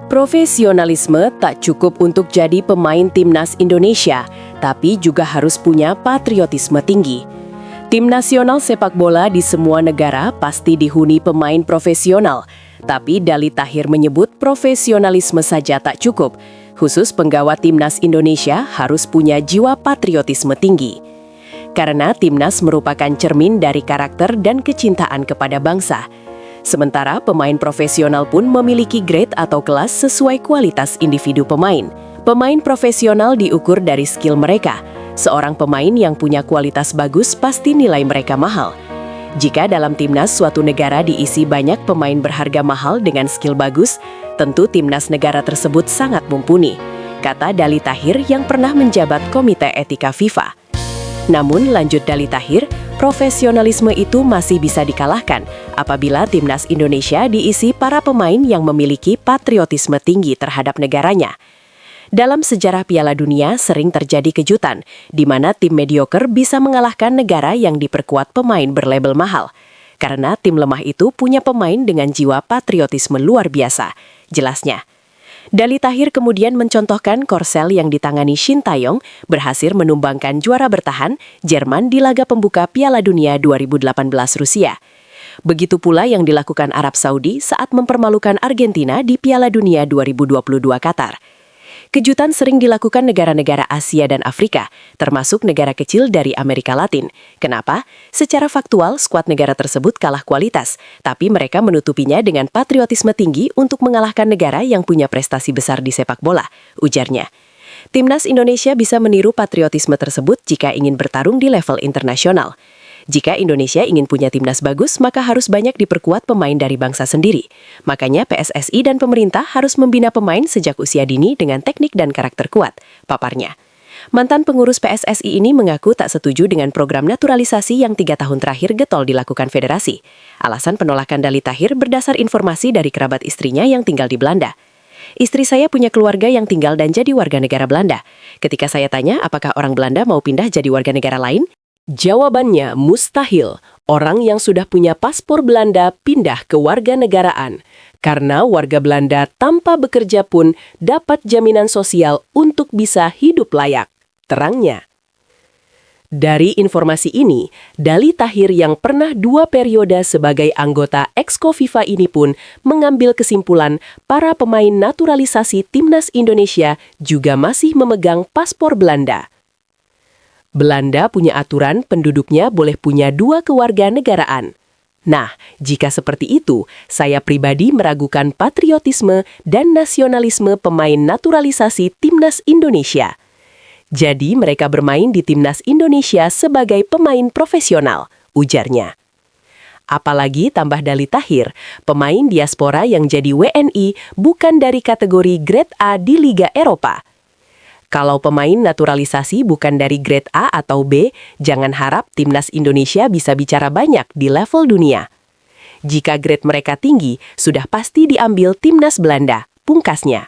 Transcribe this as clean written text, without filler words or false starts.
Profesionalisme tak cukup untuk jadi pemain timnas Indonesia, tapi juga harus punya patriotisme tinggi. Tim nasional sepak bola di semua negara pasti dihuni pemain profesional, tapi Dali Tahir menyebut profesionalisme saja tak cukup. Khusus penggawa timnas Indonesia harus punya jiwa patriotisme tinggi. Karena timnas merupakan cermin dari karakter dan kecintaan kepada bangsa. Sementara pemain profesional pun memiliki grade atau kelas sesuai kualitas individu pemain. Pemain profesional diukur dari skill mereka. Seorang pemain yang punya kualitas bagus pasti nilai mereka mahal. Jika dalam timnas suatu negara diisi banyak pemain berharga mahal dengan skill bagus, tentu timnas negara tersebut sangat mumpuni, kata Dali Tahir yang pernah menjabat Komite Etika FIFA. Namun, lanjut Dali Tahir, profesionalisme itu masih bisa dikalahkan apabila timnas Indonesia diisi para pemain yang memiliki patriotisme tinggi terhadap negaranya. Dalam sejarah Piala Dunia sering terjadi kejutan, di mana tim mediocre bisa mengalahkan negara yang diperkuat pemain berlabel mahal. Karena tim lemah itu punya pemain dengan jiwa patriotisme luar biasa, jelasnya. Dali Tahir kemudian mencontohkan Korsel yang ditangani Shin Taeyong berhasil menumbangkan juara bertahan Jerman di laga pembuka Piala Dunia 2018 Rusia. Begitu pula yang dilakukan Arab Saudi saat mempermalukan Argentina di Piala Dunia 2022 Qatar. Kejutan sering dilakukan negara-negara Asia dan Afrika, termasuk negara kecil dari Amerika Latin. Kenapa? Secara faktual, skuad negara tersebut kalah kualitas, tapi mereka menutupinya dengan patriotisme tinggi untuk mengalahkan negara yang punya prestasi besar di sepak bola, ujarnya. Timnas Indonesia bisa meniru patriotisme tersebut jika ingin bertarung di level internasional. Jika Indonesia ingin punya timnas bagus, maka harus banyak diperkuat pemain dari bangsa sendiri. Makanya PSSI dan pemerintah harus membina pemain sejak usia dini dengan teknik dan karakter kuat, paparnya. Mantan pengurus PSSI ini mengaku tak setuju dengan program naturalisasi yang 3 tahun terakhir getol dilakukan federasi. Alasan penolakan Dali Tahir berdasar informasi dari kerabat istrinya yang tinggal di Belanda. Istri saya punya keluarga yang tinggal dan jadi warga negara Belanda. Ketika saya tanya apakah orang Belanda mau pindah jadi warga negara lain, jawabannya mustahil. Orang yang sudah punya paspor Belanda pindah ke warga negaraan. Karena warga Belanda tanpa bekerja pun dapat jaminan sosial untuk bisa hidup layak, terangnya. Dari informasi ini, Dali Tahir yang pernah 2 periode sebagai anggota Exco FIFA ini pun mengambil kesimpulan para pemain naturalisasi timnas Indonesia juga masih memegang paspor Belanda. Belanda punya aturan penduduknya boleh punya 2 kewarganegaraan. Nah, jika seperti itu, saya pribadi meragukan patriotisme dan nasionalisme pemain naturalisasi timnas Indonesia. Jadi mereka bermain di timnas Indonesia sebagai pemain profesional, ujarnya. Apalagi tambah Dali Tahir, pemain diaspora yang jadi WNI bukan dari kategori grade A di Liga Eropa. Kalau pemain naturalisasi bukan dari grade A atau B, jangan harap timnas Indonesia bisa bicara banyak di level dunia. Jika grade mereka tinggi, sudah pasti diambil timnas Belanda, pungkasnya.